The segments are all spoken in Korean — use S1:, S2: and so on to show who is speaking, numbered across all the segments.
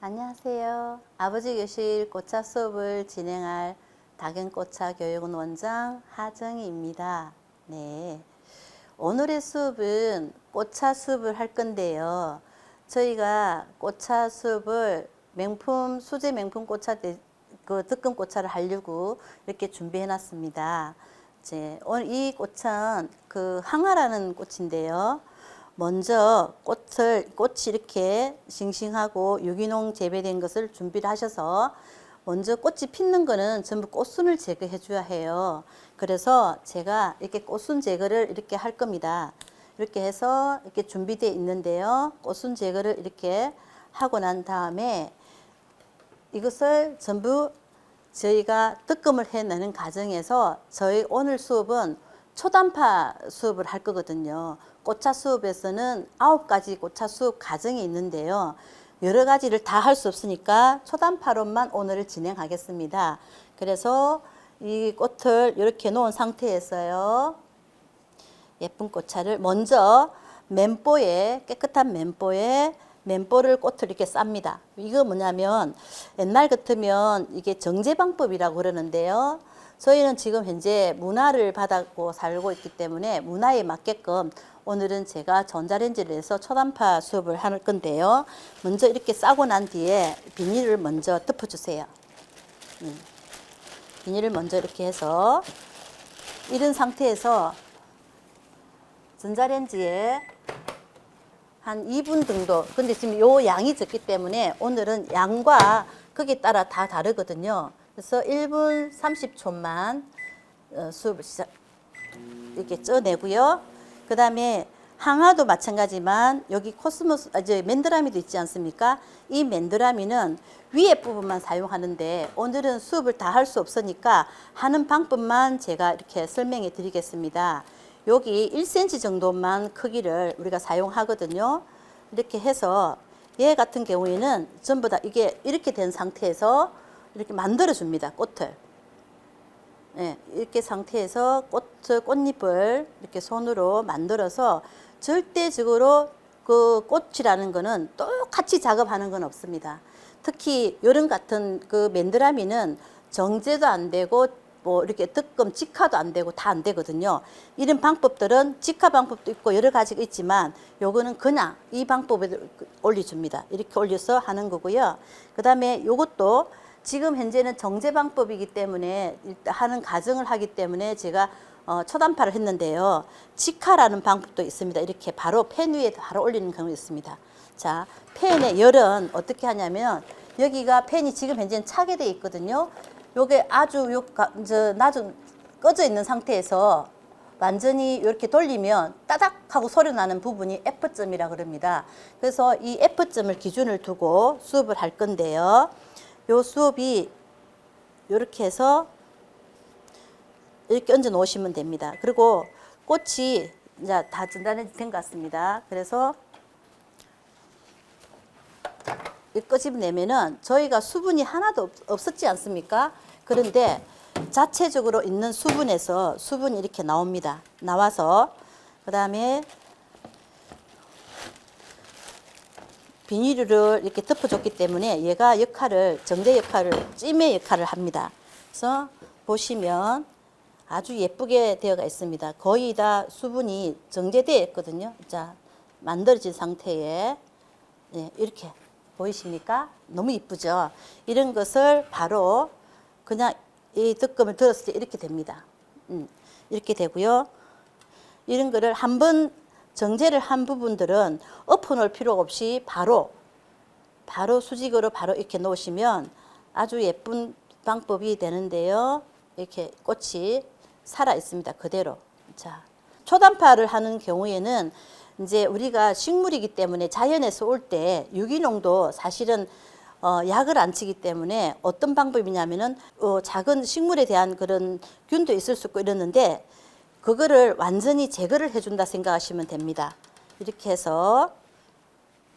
S1: 안녕하세요. 아버지 교실 꽃차 수업을 진행할 닥연꽃차 교육원 원장 하정희입니다. 네. 오늘의 수업은 꽃차 수업을 할 건데요. 저희가 꽃차 수업을 수제 명품 꽃차 득금 꽃차를 하려고 이렇게 준비해 놨습니다. 오늘 이 꽃은 항아라는 꽃인데요. 먼저 꽃이 이렇게 싱싱하고 유기농 재배된 것을 준비를 하셔서 먼저 꽃이 피는 거는 전부 꽃순을 제거해 줘야 해요. 그래서 제가 이렇게 꽃순 제거를 이렇게 할 겁니다. 이렇게 해서 이렇게 준비되어 있는데요. 꽃순 제거를 이렇게 하고 난 다음에 이것을 전부 저희가 득금을 해내는 과정에서 저희 오늘 수업은 초단파 수업을 할 거거든요. 꽃차 수업에서는 9가지 꽃차 수업 과정이 있는데요. 여러 가지를 다 할 수 없으니까 초단파로만 오늘을 진행하겠습니다. 그래서 이 꽃을 이렇게 놓은 상태에서요. 예쁜 꽃차를 먼저 깨끗한 맨보를 꽃을 이렇게 쌉니다. 이거 뭐냐면 옛날 같으면 이게 정제방법이라고 그러는데요. 저희는 지금 현재 문화를 받았고 살고 있기 때문에 문화에 맞게끔 오늘은 제가 전자레인지를 해서 초단파 수업을 할 건데요. 먼저 이렇게 싸고 난 뒤에 비닐을 먼저 덮어주세요. 비닐을 먼저 이렇게 해서 이런 상태에서 전자레인지에 한 2분 정도. 근데 지금 요 양이 적기 때문에 오늘은 양과 거기에 따라 다 다르거든요. 그래서 1분 30초만 수업을 이렇게 쪄내고요. 그 다음에 항아도 마찬가지만 여기 맨드라미도 있지 않습니까? 이 맨드라미는 위에 부분만 사용하는데 오늘은 수업을 다 할 수 없으니까 하는 방법만 제가 이렇게 설명해 드리겠습니다. 여기 1cm 정도만 크기를 우리가 사용하거든요. 이렇게 해서 얘 같은 경우에는 전부 다 이게 이렇게 된 상태에서 이렇게 만들어 줍니다. 꽃을. 네, 이렇게 상태에서 꽃잎을 이렇게 손으로 만들어서 절대적으로 그 꽃이라는 거는 똑같이 작업하는 건 없습니다. 특히 요런 같은 그 맨드라미는 정제도 안 되고 뭐 이렇게 득금 직화도 안 되고 다 안 되거든요. 이런 방법들은 직화 방법도 있고 여러 가지가 있지만 요거는 그냥 이 방법에 올려줍니다. 이렇게 올려서 하는 거고요. 그 다음에 요것도 지금 현재는 정제 방법이기 때문에 하는 과정을 하기 때문에 제가 초단파를 했는데요. 직화라는 방법도 있습니다. 이렇게 바로 팬 위에 바로 올리는 경우가 있습니다. 자, 팬의 열은 어떻게 하냐면 여기가 팬이 지금 현재는 차게 돼 있거든요. 요게 아주 낮은 꺼져 있는 상태에서 완전히 이렇게 돌리면 따닥 하고 소리 나는 부분이 F점이라 그럽니다. 그래서 이 F점을 기준을 두고 수업을 할 건데요. 요 수업이 이렇게 해서 이렇게 얹어 놓으시면 됩니다. 그리고 꽃이 이제 다 전달이 된 것 같습니다. 그래서 이 끄집어내면은 저희가 수분이 하나도 없었지 않습니까? 그런데 자체적으로 있는 수분에서 수분이 이렇게 나옵니다. 나와서 그 다음에 비닐을 이렇게 덮어줬기 때문에 얘가 정제 역할을, 찜의 역할을 합니다. 그래서 보시면 아주 예쁘게 되어가 있습니다. 거의 다 수분이 정제되어 있거든요. 자, 만들어진 상태에 이렇게 보이십니까? 너무 이쁘죠? 이런 것을 바로 그냥 이 득금을 들었을 때 이렇게 됩니다. 이렇게 되고요. 이런 거를 한번 정제를 한 부분들은 엎어놓을 필요가 없이 바로 수직으로 바로 이렇게 놓으시면 아주 예쁜 방법이 되는데요. 이렇게 꽃이 살아 있습니다. 그대로. 자, 초단파를 하는 경우에는 이제 우리가 식물이기 때문에 자연에서 올 때 유기농도 사실은 약을 안 치기 때문에 어떤 방법이냐면은 작은 식물에 대한 그런 균도 있을 수 있고 이러는데 그거를 완전히 제거를 해준다 생각하시면 됩니다. 이렇게 해서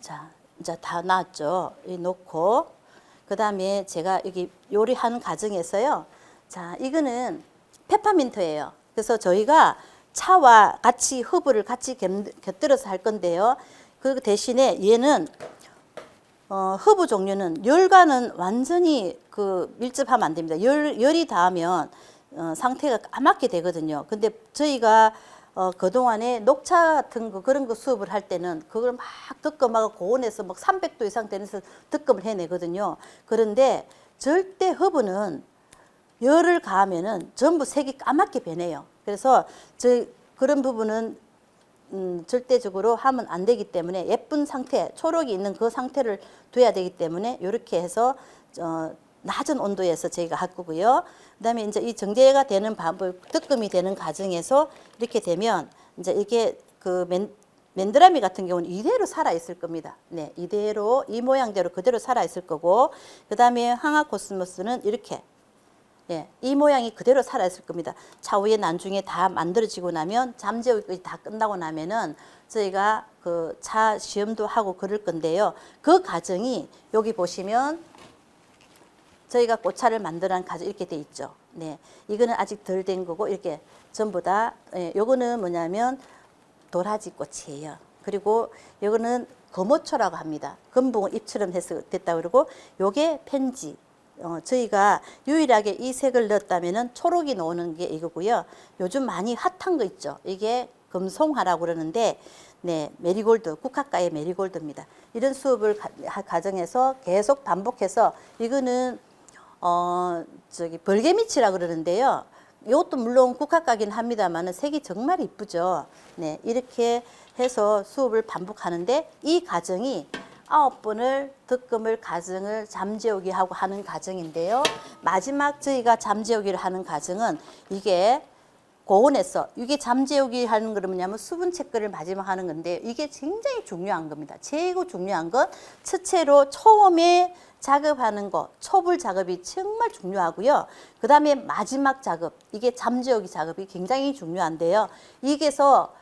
S1: 자 이제 다 나왔죠. 놓고 그 다음에 제가 여기 요리하는 과정에서요. 자 이거는 페퍼민트예요. 그래서 저희가 차와 같이 허브를 같이 곁들여서 할 건데요. 그 대신에 얘는 허브 종류는 열과는 완전히 그 밀접하면 안 됩니다. 열이 닿으면 상태가 까맣게 되거든요. 근데 저희가 그동안에 녹차 같은 거 그런 거 수업을 할 때는 그걸 막 득검하고 고온에서 막 300도 이상 되면서 득검을 해내거든요. 그런데 절대 허브는 열을 가하면은 전부 색이 까맣게 변해요. 그래서 그런 부분은 절대적으로 하면 안 되기 때문에 예쁜 상태, 초록이 있는 그 상태를 둬야 되기 때문에 이렇게 해서 낮은 온도에서 저희가 할 거고요. 그다음에 이제 이 정제가 되는 방법, 득금이 되는 과정에서 이렇게 되면 이제 이게 그 맨드라미 같은 경우는 이대로 살아 있을 겁니다. 네, 이대로 이 모양대로 그대로 살아 있을 거고, 그다음에 항아코스모스는 이렇게. 예, 이 모양이 그대로 살아있을 겁니다. 차후에 나중에 다 만들어지고 나면 잠재우기 다 끝나고 나면은 저희가 그 차 시험도 하고 그럴 건데요. 그 과정이 여기 보시면 저희가 꽃차를 만들어낸 과정 이렇게 돼 있죠. 네, 이거는 아직 덜 된 거고 이렇게 전부 다. 예, 요거는 뭐냐면 도라지 꽃이에요. 그리고 요거는 거모초라고 합니다. 금붕어 잎처럼 해서 됐다 그러고 요게 펜지. 저희가 유일하게 이 색을 넣었다면은 초록이 나오는 게 이거고요. 요즘 많이 핫한 거 있죠. 이게 금송화라고 그러는데, 네, 메리골드, 국화가의 메리골드입니다. 이런 수업을 과정에서 계속 반복해서 이거는 벌개미치라 그러는데요. 이것도 물론 국화가긴 합니다만 색이 정말 이쁘죠. 네, 이렇게 해서 수업을 반복하는데 이 과정이 9번을 득금을 과정을 잠재우기 하고 하는 과정인데요. 마지막 저희가 잠재우기를 하는 과정은 이게 고온에서 이게 잠재우기 하는 거는 뭐냐면 수분 체크를 마지막 하는 건데 이게 굉장히 중요한 겁니다. 최고 중요한 건 첫째로 처음에 작업하는 거, 초불 작업이 정말 중요하고요. 그 다음에 마지막 작업, 이게 잠재우기 작업이 굉장히 중요한데요. 이게서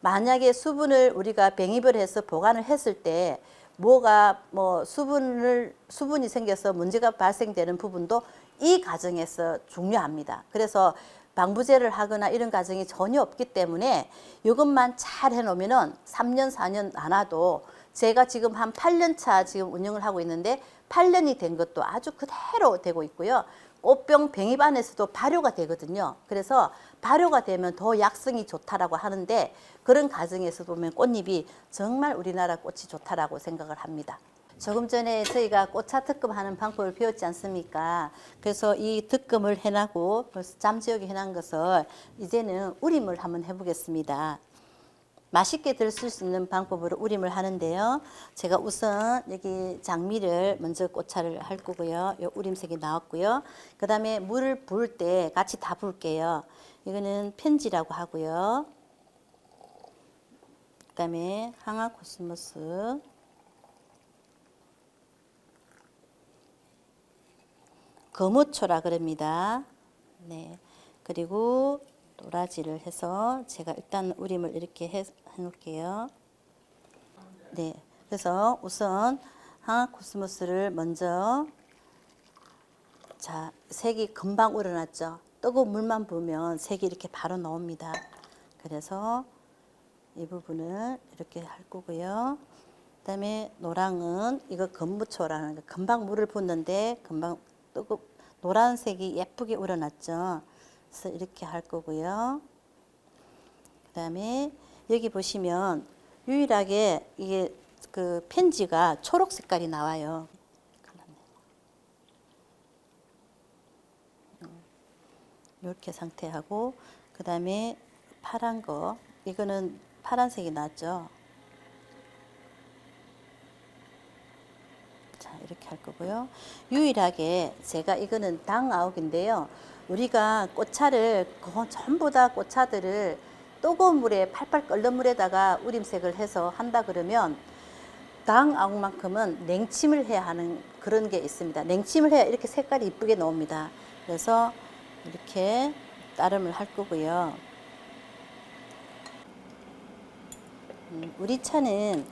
S1: 만약에 수분을 우리가 병입을 해서 보관을 했을 때 뭐가 수분이 생겨서 문제가 발생되는 부분도 이 과정에서 중요합니다. 그래서 방부제를 하거나 이런 과정이 전혀 없기 때문에 이것만 잘 해놓으면은 3년, 4년 안 와도 제가 지금 한 8년 차 지금 운영을 하고 있는데 8년이 된 것도 아주 그대로 되고 있고요. 꽃병 병입 안에서도 발효가 되거든요. 그래서 발효가 되면 더 약성이 좋다라고 하는데 그런 과정에서 보면 꽃잎이 정말 우리나라 꽃이 좋다라고 생각을 합니다. 조금 전에 저희가 꽃차 득금하는 방법을 배웠지 않습니까? 그래서 이 득금을 해나고 벌써 잠재우기 해놓은 것을 이제는 우림을 한번 해보겠습니다. 맛있게 들을 수 있는 방법으로 우림을 하는데요. 제가 우선 여기 장미를 먼저 꽃차를 할 거고요. 요 우림색이 나왔고요. 그 다음에 물을 부을 때 같이 다 부을게요. 이거는 편지라고 하고요. 그 다음에 항아코스모스, 거무초라 그럽니다. 네. 그리고 도라지를 해서 제가 일단 우림을 이렇게 해 놓을게요. 네. 그래서 우선 항아코스모스를 먼저, 자, 색이 금방 우러났죠. 뜨거운 물만 부으면 색이 이렇게 바로 나옵니다. 그래서 이 부분을 이렇게 할 거고요. 그다음에 노랑은 이거 건무초라는 거, 금방 물을 붓는데 금방 노란색이 예쁘게 우러났죠. 그래서 이렇게 할 거고요. 그다음에 여기 보시면 유일하게 이게 그 펜지가 초록 색깔이 나와요. 이렇게 상태하고 그다음에 파란 거, 이거는 파란색이 나죠. 자, 이렇게 할 거고요. 유일하게 제가 이거는 당아욱인데요. 우리가 꽃차를 전부 다 꽃차들을 뜨거운 물에 팔팔 끓는 물에다가 우림색을 해서 한다 그러면 당아욱만큼은 냉침을 해야 하는 그런 게 있습니다. 냉침을 해야 이렇게 색깔이 이쁘게 나옵니다. 그래서 이렇게 따름을 할 거고요. 우리 차는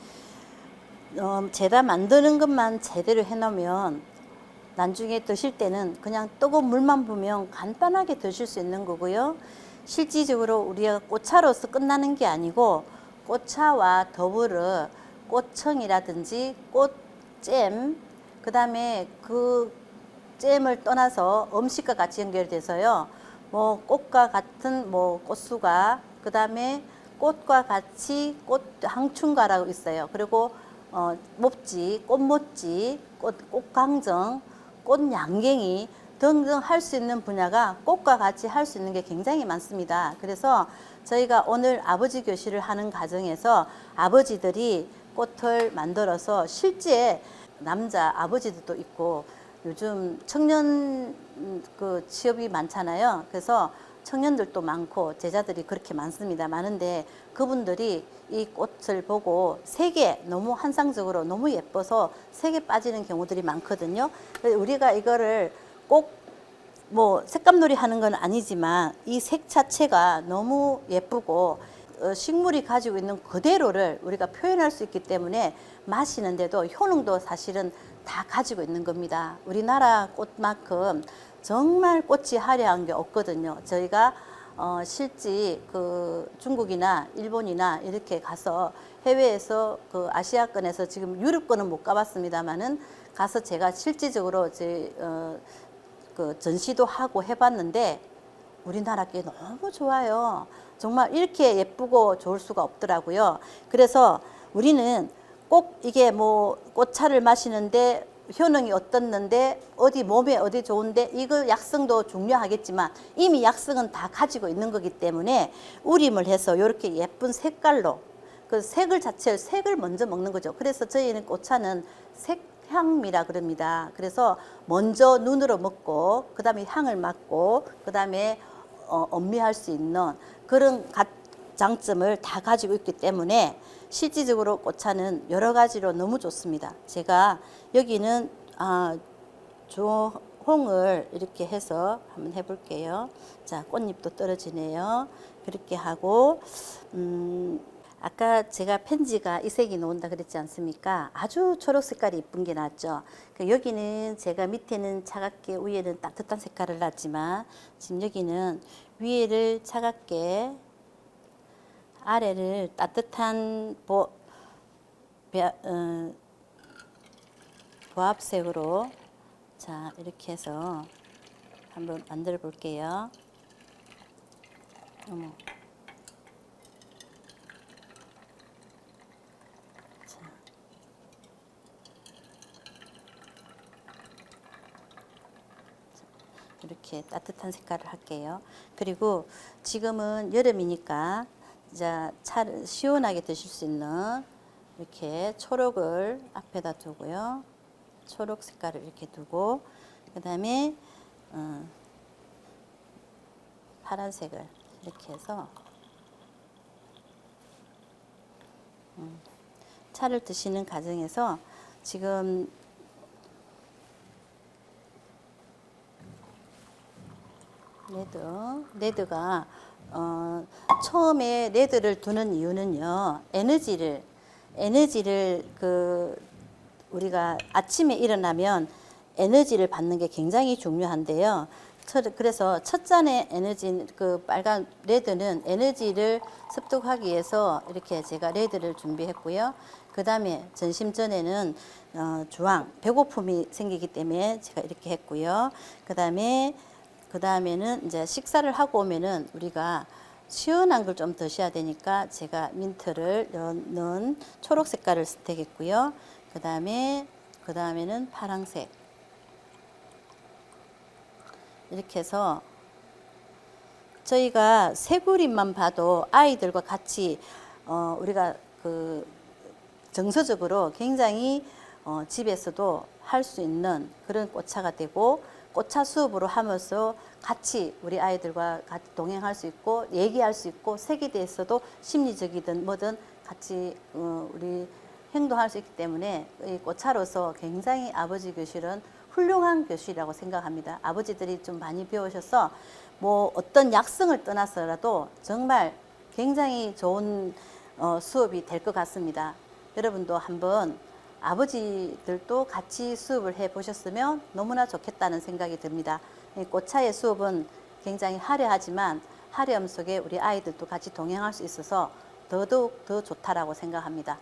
S1: 제가 만드는 것만 제대로 해놓으면 나중에 드실 때는 그냥 뜨거운 물만 부으면 간단하게 드실 수 있는 거고요. 실질적으로 우리가 꽃차로서 끝나는 게 아니고 꽃차와 더불어 꽃청이라든지 꽃 잼, 그 다음에 그 잼을 떠나서 음식과 같이 연결돼서요. 뭐 꽃과 같은 뭐 꽃수가, 그 다음에 꽃과 같이 꽃 항춘가라고 있어요. 그리고 목지, 꽃모찌, 꽃강정, 꽃양갱이 등등 할 수 있는 분야가 꽃과 같이 할 수 있는 게 굉장히 많습니다. 그래서 저희가 오늘 아버지 교실을 하는 과정에서 아버지들이 꽃을 만들어서 실제 남자 아버지들도 있고 요즘 청년 그 취업이 많잖아요. 그래서 청년들도 많고 제자들이 그렇게 많습니다. 많은데 그분들이 이 꽃을 보고 색에 너무 환상적으로 너무 예뻐서 색에 빠지는 경우들이 많거든요. 우리가 이거를 꼭 뭐 색감놀이 하는 건 아니지만 이 색 자체가 너무 예쁘고 식물이 가지고 있는 그대로를 우리가 표현할 수 있기 때문에 마시는데도 효능도 사실은 다 가지고 있는 겁니다. 우리나라 꽃만큼 정말 꽃이 화려한 게 없거든요. 저희가 실제 그 중국이나 일본이나 이렇게 가서 해외에서 그 아시아권에서 지금 유럽권은 못 가봤습니다만은 가서 제가 실질적으로 그 전시도 하고 해봤는데 우리나라 게 너무 좋아요. 정말 이렇게 예쁘고 좋을 수가 없더라고요. 그래서 우리는 꼭 이게 뭐 꽃차를 마시는데 효능이 어떻는데 어디 몸에 어디 좋은데 이거 약성도 중요하겠지만 이미 약성은 다 가지고 있는 거기 때문에 우림을 해서 이렇게 예쁜 색깔로 그 색을 먼저 먹는 거죠. 그래서 저희는 꽃차는 색향미라 그럽니다. 그래서 먼저 눈으로 먹고 그 다음에 향을 맡고 그 다음에 음미할 수 있는 그런 장점을 다 가지고 있기 때문에 실질적으로 꽃차는 여러 가지로 너무 좋습니다. 제가 여기는 조홍을 이렇게 해서 한번 해볼게요. 자, 꽃잎도 떨어지네요. 그렇게 하고 아까 제가 펜지가 이 색이 나온다 그랬지 않습니까? 아주 초록 색깔이 이쁜 게 나왔죠. 여기는 제가 밑에는 차갑게 위에는 따뜻한 색깔을 놨지만 지금 여기는 위에를 차갑게 아래를 따뜻한 보합색으로 자 이렇게 해서 한번 만들어 볼게요. 어머. 이렇게 따뜻한 색깔을 할게요. 그리고 지금은 여름이니까 이제 차를 시원하게 드실 수 있는 이렇게 초록을 앞에다 두고요. 초록 색깔을 이렇게 두고 그 다음에 파란색을 이렇게 해서 차를 드시는 과정에서 지금 레드가 처음에 레드를 두는 이유는요. 에너지를 그 우리가 아침에 일어나면 에너지를 받는 게 굉장히 중요한데요. 그래서 첫 잔의 에너지 그 빨간 레드는 에너지를 습득하기 위해서 이렇게 제가 레드를 준비했고요. 그 다음에 점심 전에는 주황 배고픔이 생기기 때문에 제가 이렇게 했고요. 그 다음에는 이제 식사를 하고 오면은 우리가 시원한 걸 좀 드셔야 되니까 제가 민트를 넣은 초록 색깔을 선택했고요. 그 다음에는 파란색. 이렇게 해서 저희가 새 그림만 봐도 아이들과 같이 우리가 그 정서적으로 굉장히 집에서도 할 수 있는 그런 꽃차가 되고 꽃차 수업으로 하면서 같이 우리 아이들과 같이 동행할 수 있고 얘기할 수 있고 색에 대해서도 심리적이든 뭐든 같이 우리 행동할 수 있기 때문에 이 꽃차로서 굉장히 아버지 교실은 훌륭한 교실이라고 생각합니다. 아버지들이 좀 많이 배우셔서 뭐 어떤 약성을 떠나서라도 정말 굉장히 좋은 수업이 될 것 같습니다. 여러분도 한번 아버지들도 같이 수업을 해 보셨으면 너무나 좋겠다는 생각이 듭니다. 꽃차의 수업은 굉장히 화려하지만 화려함 속에 우리 아이들도 같이 동행할 수 있어서 더더욱 더 좋다라고 생각합니다.